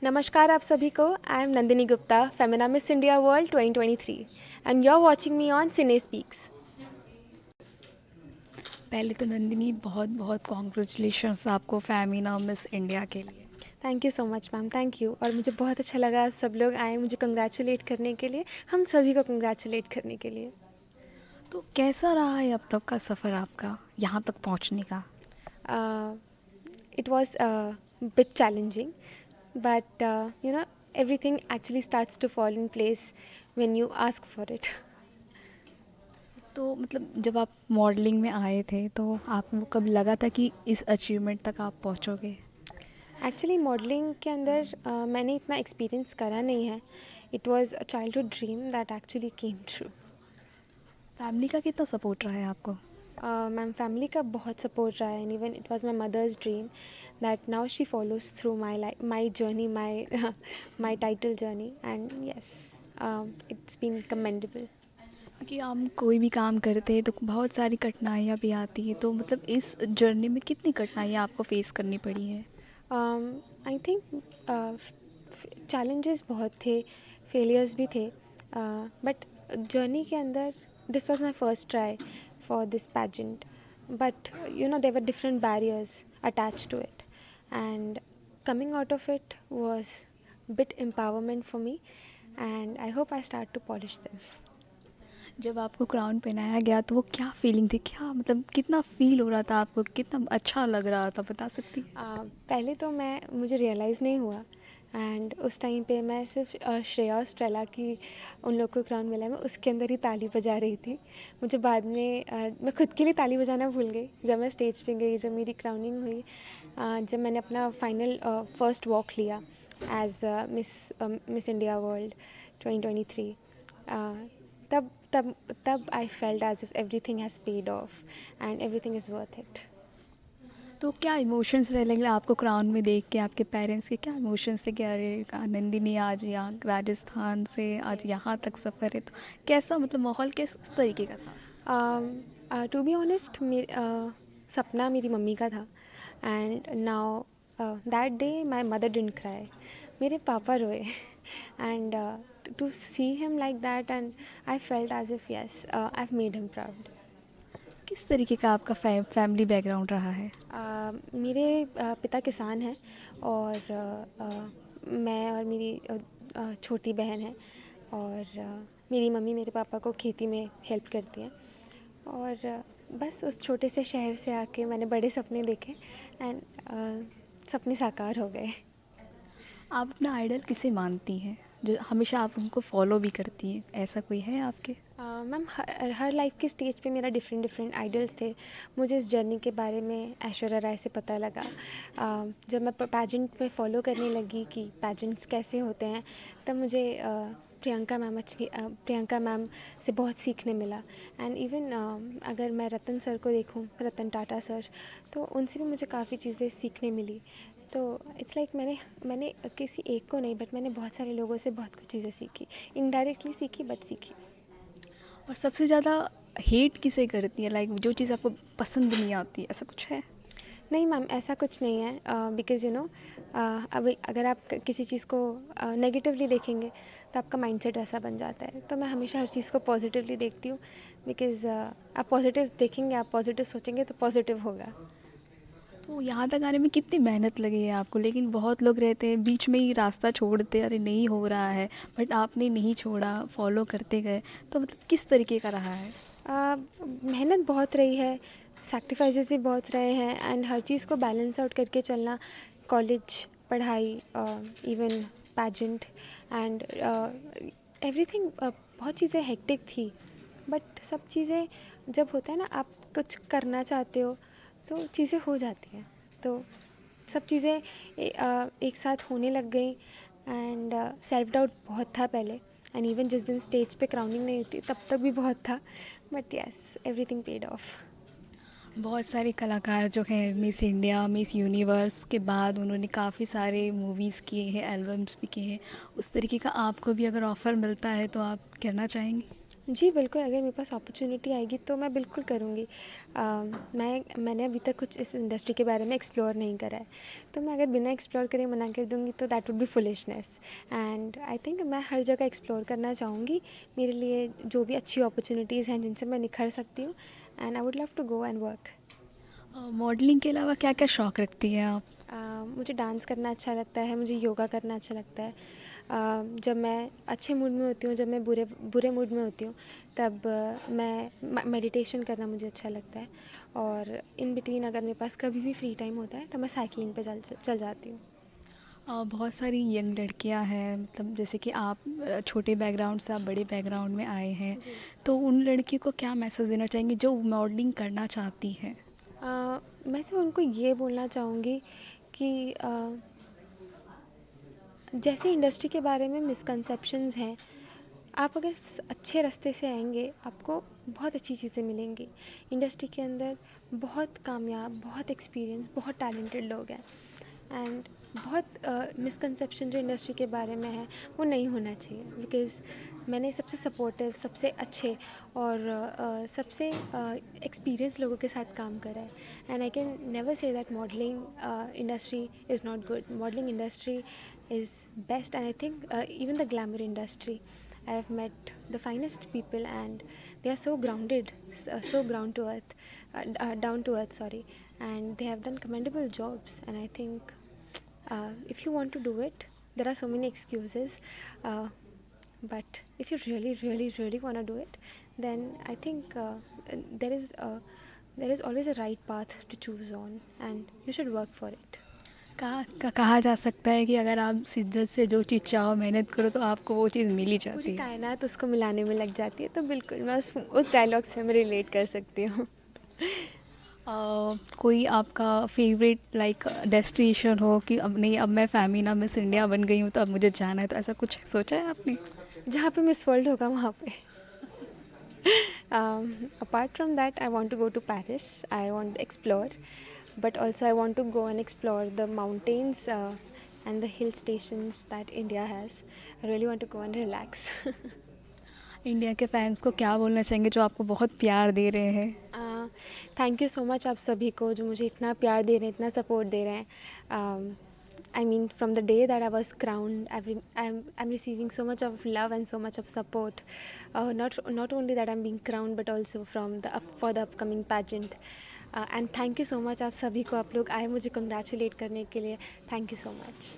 नमस्कार आप सभी को। I am Nandini Gupta, Femina Miss India World 2023 and you are watching me on cine speaks. पहले तो नंदिनी बहुत बहुत कॉन्ग्रेचुलेशंस आपको फेमिना मिस इंडिया के लिए। Thank you so much ma'am, thank you. और मुझे बहुत अच्छा लगा आप सब लोग आए मुझे कंग्रेचुलेट करने के लिए, हम सभी को कंग्रेचुलेट करने के लिए। तो कैसा रहा है अब तक का सफ़र आपका यहाँ तक पहुँचने का? It was bit challenging but you no everything actually starts to fall in place when you ask for it. तो मतलब जब आप मॉडलिंग में आए थे तो आपको कब लगा था कि इस अचीवमेंट तक आप पहुँचोगे? एक्चुअली मॉडलिंग के अंदर मैंने इतना एक्सपीरियंस करा नहीं है। It was a childhood dream that actually came true. Family का कितना सपोर्ट रहा है आपको? मैम फैमिली का बहुत सपोर्ट रहा है and even it was my mother's dream that now she follows through my journey, my my title journey and yes it's been commendable. क्योंकि हम कोई भी काम करते हैं तो बहुत सारी कठिनाइयाँ भी आती हैं, तो मतलब इस जर्नी में कितनी कठिनाइयाँ आपको फेस करनी पड़ी हैं? आई थिंक चैलेंजेस बहुत थे, फेलियर्स भी थे, बट जर्नी के अंदर this was my first try for this pageant, but you know there were different barriers attached to it and coming out of it was bit empowerment for me and I hope I start to polish them. जब आपको crown पहनाया गया तो वो क्या feeling थी? क्या मतलब कितना फ़ील हो रहा था आपको? कितना अच्छा लग रहा था, बता सकती हैं? पहले तो मुझे रियलाइज़ नहीं हुआ एंड उस टाइम पे मैं सिर्फ श्रेया और स्टेला की उन लोग को क्राउन मिला है, मैं उसके अंदर ही ताली बजा रही थी। मुझे बाद में मैं खुद के लिए ताली बजाना भूल गई जब मैं स्टेज पे गई, जब मेरी क्राउनिंग हुई, जब मैंने अपना फाइनल फर्स्ट वॉक लिया एज मिस इंडिया वर्ल्ड 2023। तब तब तब I felt as if everything has paid off and everything is worth it. तो क्या इमोशंस रहे लगे आपको क्राउन में देख के? आपके पेरेंट्स के क्या इमोशंस थे कि अरे नंदिनी आज यहाँ राजस्थान से आज यहाँ तक सफ़र है, तो कैसा मतलब माहौल किस तरीके का था? टू बी ऑनेस्ट सपना मेरी मम्मी का था and now that day my mother didn't cry, मेरे पापा रोए and to see him like that and I felt as if yes I have made him proud. किस तरीके का आपका फैमिली बैकग्राउंड रहा है? मेरे पिता किसान हैं और मैं और मेरी छोटी बहन है और मेरी मम्मी मेरे पापा को खेती में हेल्प करती हैं और बस उस छोटे से शहर से आके मैंने बड़े सपने देखे एंड सपने साकार हो गए। आप अपना आइडल किसे मानती हैं जो हमेशा आप उनको फॉलो भी करती हैं? ऐसा कोई है आपके? मैम हर लाइफ के स्टेज पे मेरा डिफरेंट डिफरेंट आइडल्स थे। मुझे इस जर्नी के बारे में ऐश्वर्या राय से पता लगा। जब मैं पैजेंट में फ़ॉलो करने लगी कि पैजेंट्स कैसे होते हैं, तब मुझे प्रियंका मैम से बहुत सीखने मिला एंड इवन अगर मैं रतन सर को देखूं, रतन टाटा सर, तो उनसे भी मुझे काफ़ी चीज़ें सीखने मिली। तो इट्स लाइक मैंने किसी एक को नहीं बट मैंने बहुत सारे लोगों से बहुत कुछ चीज़ें सीखी, इनडायरेक्टली सीखी बट सीखी। और सबसे ज़्यादा हेट किसे करती है, लाइक जो चीज़ आपको पसंद नहीं आती, ऐसा कुछ है? नहीं मैम, ऐसा कुछ नहीं है बिकॉज़ यू नो अब अगर आप किसी चीज़ को नेगेटिवली देखेंगे तो आपका माइंडसेट ऐसा बन जाता है। तो मैं हमेशा हर चीज़ को पॉजिटिवली देखती हूँ बिकॉज़ आप पॉजिटिव देखेंगे, आप पॉजिटिव सोचेंगे तो पॉजिटिव होगा। तो यहाँ तक आने में कितनी मेहनत लगी है आपको? लेकिन बहुत लोग रहते हैं बीच में ही रास्ता छोड़ देते, अरे नहीं हो रहा है, बट आपने नहीं छोड़ा, फॉलो करते गए, तो मतलब किस तरीके का रहा है? मेहनत बहुत रही है, सैक्रिफाइसेस भी बहुत रहे हैं एंड हर चीज़ को बैलेंस आउट करके चलना, कॉलेज, पढ़ाई, इवन पैजेंट एंड एवरीथिंग, बहुत चीज़ें हेक्टिक थी बट सब चीज़ें जब होता है ना, आप कुछ करना चाहते हो तो चीज़ें हो जाती हैं। तो सब चीज़ें एक साथ होने लग गई एंड सेल्फ डाउट बहुत था पहले एंड इवन जिस दिन स्टेज पे क्राउनिंग नहीं होती तब तक भी बहुत था, but yes everything paid of. बहुत सारे कलाकार जो हैं मिस इंडिया, मिस यूनिवर्स के बाद उन्होंने काफ़ी सारे मूवीज़ किए हैं, एल्बम्स भी किए हैं। उस तरीके का आपको भी अगर ऑफ़र मिलता है तो आप करना चाहेंगी? जी, बिल्कुल, अगर मेरे पास अपॉर्च्युनिटी आएगी तो मैं बिल्कुल करूँगी। मैंने अभी तक कुछ इस इंडस्ट्री के बारे में एक्सप्लोर नहीं करा है, तो मैं अगर बिना एक्सप्लोर करे मना कर दूँगी तो that would be foolishness. And I think मैं हर जगह एक्सप्लोर करना चाहूँगी। मेरे लिए जो भी अच्छी अपॉर्च्युनिटीज़ हैं जिनसे मैं निखर सकती हूँ, and I would love to go and work. Modelling के अलावा क्या-क्या शौक रखती हैं आप? मुझे डांस करना अच्छा लगता है, मुझे योगा करना अच्छा लगता है। जब मैं अच्छे मूड में होती हूँ, जब मैं बुरे बुरे मूड में होती हूँ, तब मैं मेडिटेशन करना मुझे अच्छा लगता है। और इन बिटवीन अगर मेरे पास कभी भी फ्री टाइम होता है तो मैं साइकिलिंग पे चल जाती हूँ। बहुत सारी यंग लड़कियां हैं, मतलब जैसे कि आप छोटे बैकग्राउंड से आप बड़े बैकग्राउंड में आए हैं, जी। तो उन लड़कियों को क्या मैसेज देना चाहेंगे जो मॉडलिंग करना चाहती हैं? मैं सिर्फ उनको ये बोलना चाहूँगी कि जैसे इंडस्ट्री के बारे में मिसकंसेप्शंस हैं, आप अगर अच्छे रास्ते से आएंगे आपको बहुत अच्छी चीज़ें मिलेंगी। इंडस्ट्री के अंदर बहुत कामयाब, बहुत एक्सपीरियंस, बहुत टैलेंटेड लोग हैं। एंड बहुत मिसकंसेप्शन जो इंडस्ट्री के बारे में है वो नहीं होना चाहिए, बिकॉज़ मैंने सबसे सपोर्टिव, सबसे अच्छे और सबसे एक्सपीरियंस लोगों के साथ काम करा है। And I can never say that modelling industry is not good. Modelling industry is best, and I think even the glamour industry, I have met the finest people and they are so grounded, so ground to earth, down to earth, sorry, and they have done commendable jobs. And I think if you want to do it, there are so many excuses, uh, but if you really really really want to do it, then I think there is there is always a right path to choose on, and you should work for it. कहा जा सकता है कि अगर आप शिद्दत से जो चीज़ चाहो, मेहनत करो, तो आपको वो चीज़ मिल ही पूरी जाती है। कायनात उसको मिलाने में लग जाती है, तो बिल्कुल मैं उस डायलॉग से मैं रिलेट कर सकती हूँ। कोई आपका फेवरेट लाइक डेस्टिनेशन हो कि अब नहीं, अब मैं फेमिना मिस इंडिया बन गई हूँ तो अब मुझे जाना है, तो ऐसा कुछ सोचा है आपने? जहाँ पे मिस वर्ल्ड होगा वहाँ पे। Apart from that, I want to go to Paris. I want to explore, but also I want to go and explore the mountains and the hill stations that India has. I really want to go and relax. India के fans को क्या बोलना चाहेंगे जो आपको बहुत प्यार दे रहे हैं? थैंक यू सो मच आप सभी को जो मुझे इतना प्यार दे रहे हैं, इतना सपोर्ट दे रहे हैं। I mean, from the day that I was crowned, I'm receiving so much of love and so much of support. Not only that I'm being crowned, but also from for the upcoming pageant. And thank you so much आप सभी को, आप लोग आए मुझे congratulate करने के लिए. Thank you so much.